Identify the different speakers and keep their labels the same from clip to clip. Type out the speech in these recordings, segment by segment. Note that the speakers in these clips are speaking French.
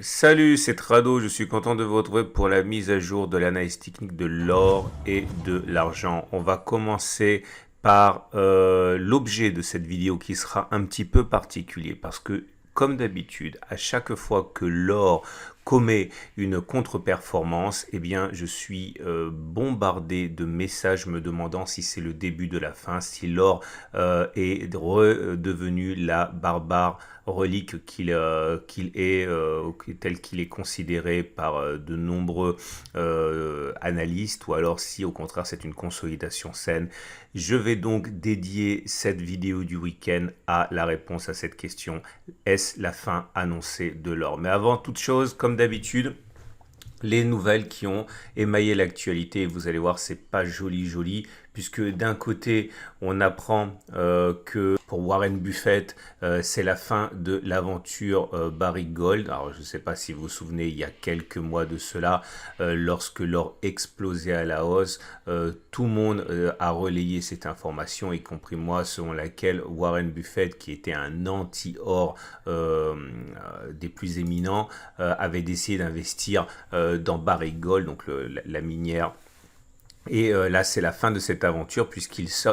Speaker 1: Salut, c'est Trado, je suis content de vous retrouver pour la mise à jour de l'analyse technique de l'or et de l'argent. On va commencer par l'objet de cette vidéo qui sera un petit peu particulier parce que comme d'habitude, à chaque fois que l'or commet une contre-performance, eh bien, je suis bombardé de messages me demandant si c'est le début de la fin, si l'or est redevenu la barbare relique qu'il est, tel qu'il est considéré par de nombreux analystes, ou alors si au contraire c'est une consolidation saine. Je vais donc dédier cette vidéo du week-end à la réponse à cette question. Est-ce la fin annoncée de l'or? Mais avant toute chose, comme d'habitude, les nouvelles qui ont émaillé l'actualité. Vous allez voir, c'est pas joli, puisque d'un côté, on apprend que pour Warren Buffett, c'est la fin de l'aventure Barrick Gold. Alors, je ne sais pas si vous vous souvenez, il y a quelques mois de cela, lorsque l'or explosait à la hausse, tout le monde a relayé cette information, y compris moi, selon laquelle Warren Buffett, qui était un anti-or des plus éminents, avait décidé d'investir dans Barrick Gold, donc la minière. Et là, c'est la fin de cette aventure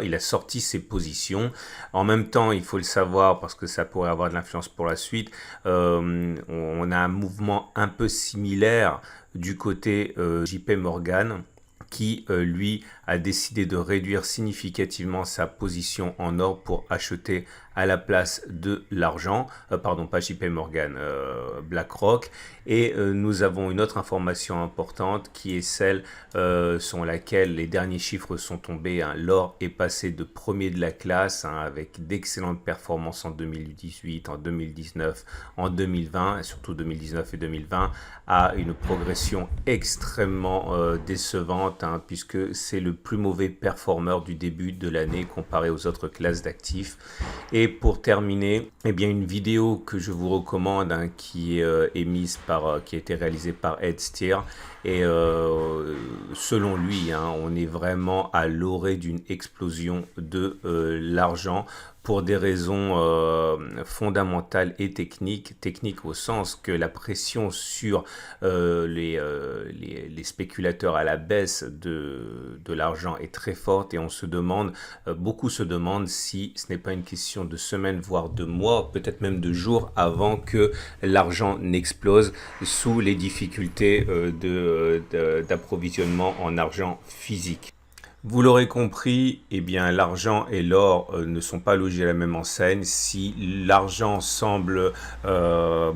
Speaker 1: il a sorti ses positions. En même temps, il faut le savoir parce que ça pourrait avoir de l'influence pour la suite. On a un mouvement un peu similaire du côté JP Morgan qui, lui, a décidé de réduire significativement sa position en or pour acheter à la place de l'argent, pardon, pas JP Morgan, BlackRock. Et nous avons une autre information importante qui est celle selon laquelle les derniers chiffres sont tombés. Hein. L'or est passé de premier de la classe avec d'excellentes performances en 2018, en 2019, en 2020, et surtout 2019 et 2020, à une progression extrêmement décevante, hein, puisque c'est le plus mauvais performeur du début de l'année comparé aux autres classes d'actifs. Et pour terminer, eh bien une vidéo que je vous recommande, hein, qui est qui a été réalisée par Ed Steer. Et selon lui, hein, on est vraiment à l'orée d'une explosion de l'argent pour des raisons fondamentales et techniques. Techniques au sens que la pression sur les spéculateurs à la baisse de l'argent est très forte et on se demande, beaucoup se demandent si ce n'est pas une question de semaines, voire de mois, peut-être même de jours avant que l'argent n'explose sous les difficultés d'approvisionnement en argent physique. Vous l'aurez compris, eh bien, l'argent et l'or ne sont pas logés à la même enseigne. Si l'argent semble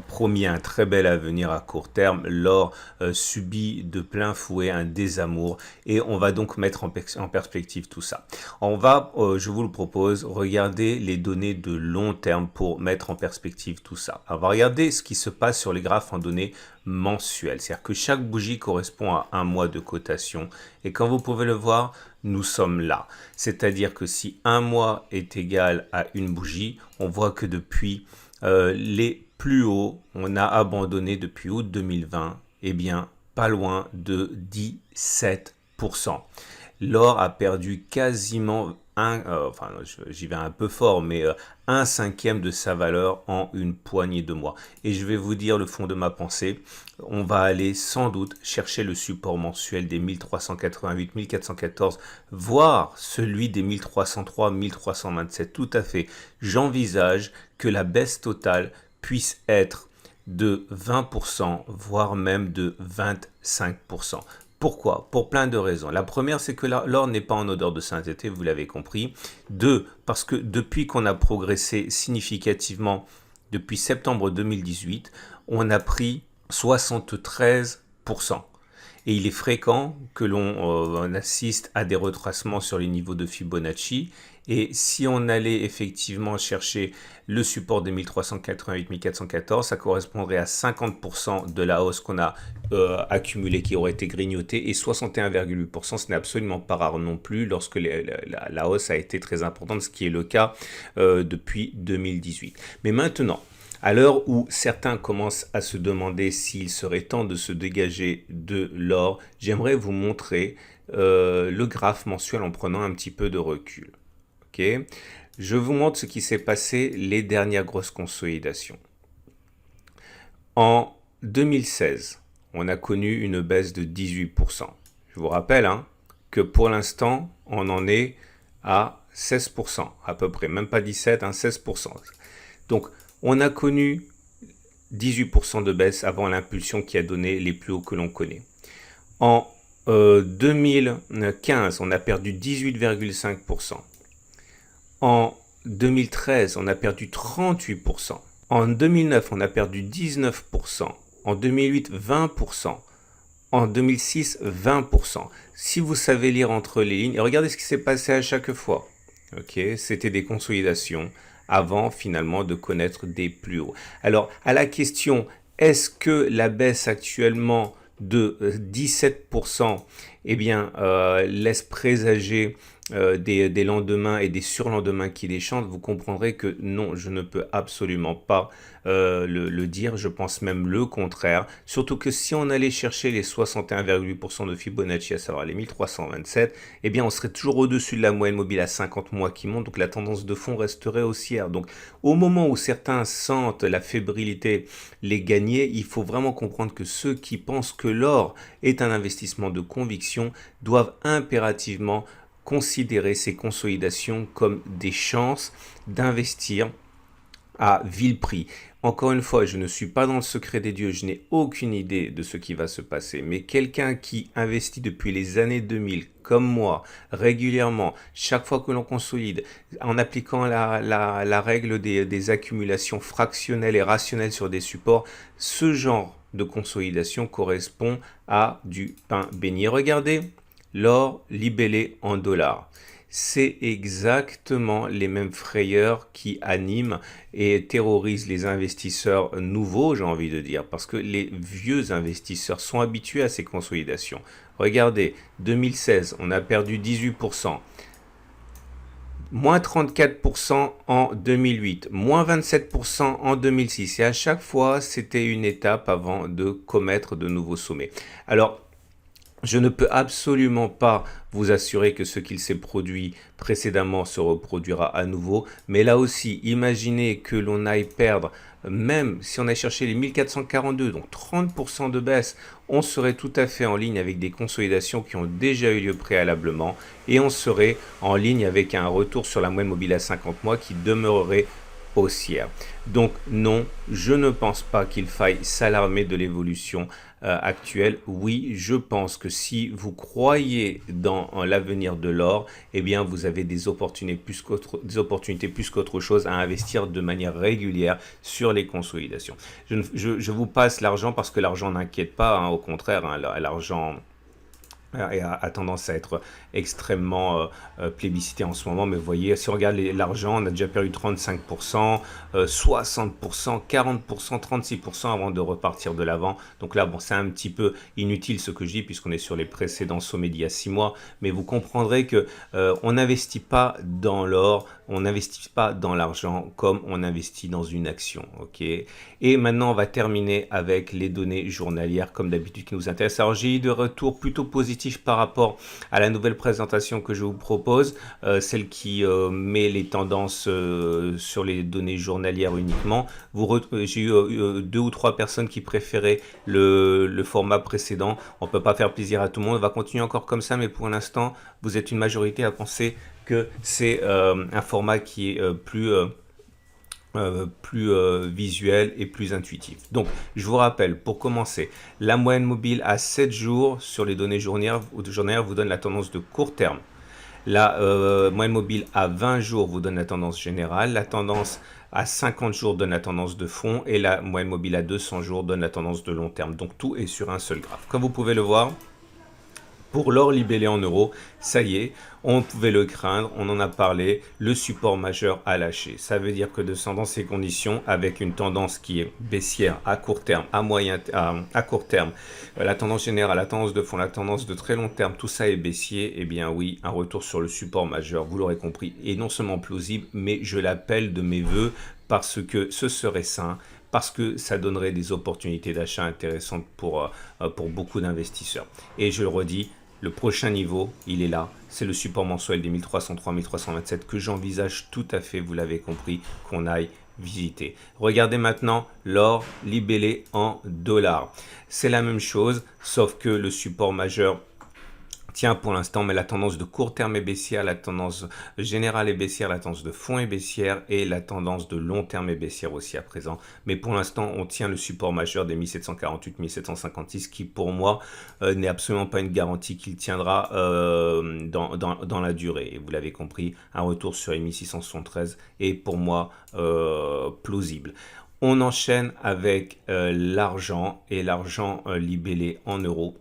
Speaker 1: promis un très bel avenir à court terme, l'or subit de plein fouet un désamour et on va donc mettre en perspective tout ça. On va, je vous le propose, regarder les données de long terme pour mettre en perspective tout ça. Alors, on va regarder ce qui se passe sur les graphes en données mensuelles. C'est-à-dire que chaque bougie correspond à un mois de cotation et comme vous pouvez le voir, nous sommes là. C'est-à-dire que si un mois est égal à une bougie, on voit que depuis les plus hauts, on a abandonné depuis août 2020, eh bien, pas loin de 17%. L'or a perdu quasiment enfin j'y vais un peu fort, mais un cinquième de sa valeur en une poignée de mois. Et je vais vous dire le fond de ma pensée, on va aller sans doute chercher le support mensuel des 1388, 1414, voire celui des 1303, 1327, tout à fait. J'envisage que la baisse totale puisse être de 20%, voire même de 25%. Pourquoi? Pour plein de raisons. La première, c'est que l'or n'est pas en odeur de sainteté, vous l'avez compris. Deux, parce que depuis qu'on a progressé significativement, depuis septembre 2018, on a pris 73%. Et il est fréquent que l'on assiste à des retracements sur les niveaux de Fibonacci. Et si on allait effectivement chercher le support des 1388, 1414, ça correspondrait à 50% de la hausse qu'on a accumulée qui aurait été grignotée et 61,8%, ce n'est absolument pas rare non plus lorsque la hausse a été très importante, ce qui est le cas depuis 2018. Mais maintenant, à l'heure où certains commencent à se demander s'il serait temps de se dégager de l'or, j'aimerais vous montrer le graphe mensuel en prenant un petit peu de recul. Okay. Je vous montre ce qui s'est passé les dernières grosses consolidations. En 2016, on a connu une baisse de 18%. Je vous rappelle que pour l'instant, on en est à 16%, à peu près, même pas 17, 16%. Donc, on a connu 18% de baisse avant l'impulsion qui a donné les plus hauts que l'on connaît. En 2015, on a perdu 18,5%. En 2013, on a perdu 38%. En 2009, on a perdu 19%. En 2008, 20%. En 2006, 20%. Si vous savez lire entre les lignes, et regardez ce qui s'est passé à chaque fois. C'était des consolidations avant finalement de connaître des plus hauts. Alors, à la question, est-ce que la baisse actuellement de 17% laisse présager des lendemains et des surlendemains qui déchantent, vous comprendrez que non, je ne peux absolument pas le dire. Je pense même le contraire. Surtout que si on allait chercher les 61,8% de Fibonacci, à savoir les 1327, on serait toujours au-dessus de la moyenne mobile à 50 mois qui monte. Donc la tendance de fond resterait haussière. Donc au moment où certains sentent la fébrilité les gagner, il faut vraiment comprendre que ceux qui pensent que l'or est un investissement de conviction doivent impérativement considérer ces consolidations comme des chances d'investir à vil prix. Encore une fois, je ne suis pas dans le secret des dieux, je n'ai aucune idée de ce qui va se passer, mais quelqu'un qui investit depuis les années 2000, comme moi, régulièrement, chaque fois que l'on consolide, en appliquant la règle des accumulations fractionnelles et rationnelles sur des supports, ce genre de consolidation correspond à du pain béni. Regardez, l'or libellé en dollars. C'est exactement les mêmes frayeurs qui animent et terrorisent les investisseurs nouveaux, j'ai envie de dire, parce que les vieux investisseurs sont habitués à ces consolidations. Regardez, 2016, on a perdu 18%. Moins 34% en 2008, moins 27% en 2006. Et à chaque fois, c'était une étape avant de commettre de nouveaux sommets. Alors, je ne peux absolument pas vous assurer que ce qu'il s'est produit précédemment se reproduira à nouveau. Mais là aussi, imaginez que l'on aille perdre, même si on a cherché les 1442, donc 30% de baisse, on serait tout à fait en ligne avec des consolidations qui ont déjà eu lieu préalablement. Et on serait en ligne avec un retour sur la moyenne mobile à 50 mois qui demeurerait haussière. Donc non, je ne pense pas qu'il faille s'alarmer de l'évolution actuelle. Oui, je pense que si vous croyez dans l'avenir de l'or, vous avez des opportunités plus qu'autre chose à investir de manière régulière sur les consolidations. Je vous passe l'argent parce que l'argent n'inquiète pas, au contraire, l'argent a tendance à être extrêmement plébiscité en ce moment, mais vous voyez, si on regarde l'argent, on a déjà perdu 35%, 60%, 40%, 36% avant de repartir de l'avant. Donc là, bon, c'est un petit peu inutile ce que je dis puisqu'on est sur les précédents sommets d'il y a 6 mois, mais vous comprendrez que on n'investit pas dans l'or, on n'investit pas dans l'argent comme on investit dans une action. Et maintenant, on va terminer avec les données journalières comme d'habitude qui nous intéressent. Alors, j'ai eu de retours plutôt positifs par rapport à la nouvelle présentation que je vous propose, celle qui met les tendances sur les données journalières uniquement. J'ai eu 2 ou 3 personnes qui préféraient le format précédent. On ne peut pas faire plaisir à tout le monde, on va continuer encore comme ça, mais pour l'instant, vous êtes une majorité à penser que c'est un format qui est plus visuel et plus intuitif. Donc, je vous rappelle, pour commencer, la moyenne mobile à 7 jours sur les données journalières vous donne la tendance de court terme. La moyenne mobile à 20 jours vous donne la tendance générale. La tendance à 50 jours donne la tendance de fond. Et la moyenne mobile à 200 jours donne la tendance de long terme. Donc, tout est sur un seul graphe. Comme vous pouvez le voir, pour l'or libellé en euros, ça y est, on pouvait le craindre, on en a parlé, le support majeur a lâché. Ça veut dire que dans ces conditions, avec une tendance qui est baissière à court terme, à court terme, la tendance générale, la tendance de fond, la tendance de très long terme, tout ça est baissier, eh bien oui, un retour sur le support majeur, vous l'aurez compris, est non seulement plausible, mais je l'appelle de mes voeux parce que ce serait sain, parce que ça donnerait des opportunités d'achat intéressantes pour beaucoup d'investisseurs. Et je le redis, le prochain niveau, il est là, c'est le support mensuel des 1303-1327 que j'envisage tout à fait, vous l'avez compris, qu'on aille visiter. Regardez maintenant l'or libellé en dollars. C'est la même chose, sauf que le support majeur tient pour l'instant, mais la tendance de court terme est baissière, la tendance générale est baissière, la tendance de fond est baissière et la tendance de long terme est baissière aussi à présent. Mais pour l'instant, on tient le support majeur des 1748-1756 qui pour moi n'est absolument pas une garantie qu'il tiendra dans la durée. Et vous l'avez compris, un retour sur les 1673 est pour moi plausible. On enchaîne avec l'argent et l'argent libellé en euros.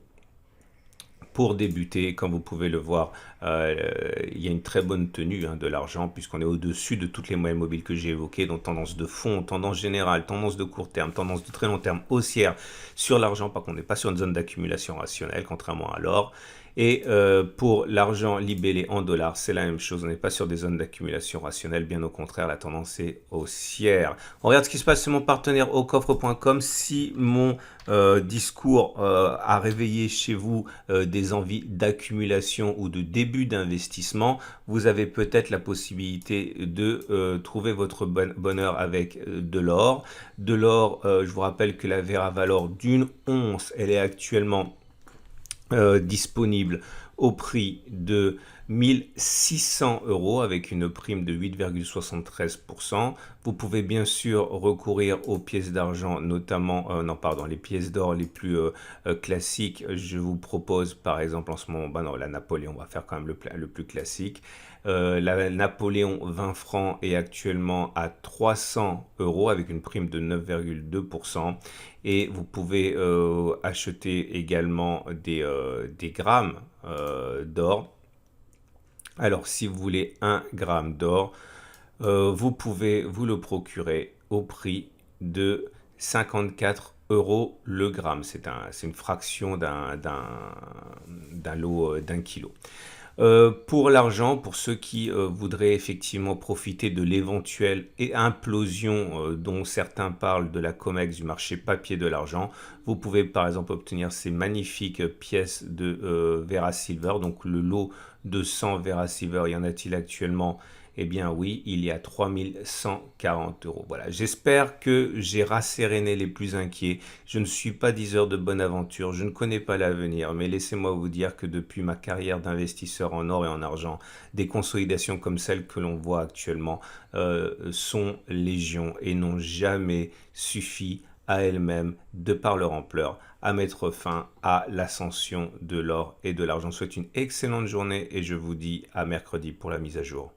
Speaker 1: Pour débuter, comme vous pouvez le voir, il y a une très bonne tenue de l'argent puisqu'on est au-dessus de toutes les moyennes mobiles que j'ai évoquées, donc tendance de fond, tendance générale, tendance de court terme, tendance de très long terme haussière sur l'argent. Par contre, on n'est pas sur une zone d'accumulation rationnelle, contrairement à l'or. Et pour l'argent libellé en dollars, c'est la même chose. On n'est pas sur des zones d'accumulation rationnelle. Bien au contraire, la tendance est haussière. On regarde ce qui se passe sur mon partenaire aucoffre.com. Si mon discours a réveillé chez vous des envies d'accumulation ou de début d'investissement, vous avez peut-être la possibilité de trouver votre bonheur avec de l'or. De l'or, je vous rappelle que la Vera Valor d'une once, elle est actuellement disponible au prix de 1600 € avec une prime de 8,73%. Vous pouvez bien sûr recourir aux pièces d'argent, notamment, les pièces d'or les plus classiques. Je vous propose par exemple en ce moment, la Napoléon, on va faire quand même le plus classique. La Napoléon 20 francs est actuellement à 300 € avec une prime de 9,2%. Et vous pouvez acheter également des grammes d'or. Alors, si vous voulez 1 gramme d'or, vous pouvez vous le procurer au prix de 54 € le gramme. C'est une fraction d'un lot d'1 kilo. Pour l'argent, pour ceux qui voudraient effectivement profiter de l'éventuelle implosion dont certains parlent de la COMEX du marché papier de l'argent, vous pouvez par exemple obtenir ces magnifiques pièces de Vera Silver, donc le lot de 100 Vera Silver. Y en a-t-il actuellement? Eh bien oui, il y a 3140 €. Voilà, j'espère que j'ai rasséréné les plus inquiets. Je ne suis pas diseur de bonne aventure, je ne connais pas l'avenir, mais laissez-moi vous dire que depuis ma carrière d'investisseur en or et en argent, des consolidations comme celles que l'on voit actuellement sont légion et n'ont jamais suffi à elles-mêmes, de par leur ampleur, à mettre fin à l'ascension de l'or et de l'argent. Je vous souhaite une excellente journée et je vous dis à mercredi pour la mise à jour.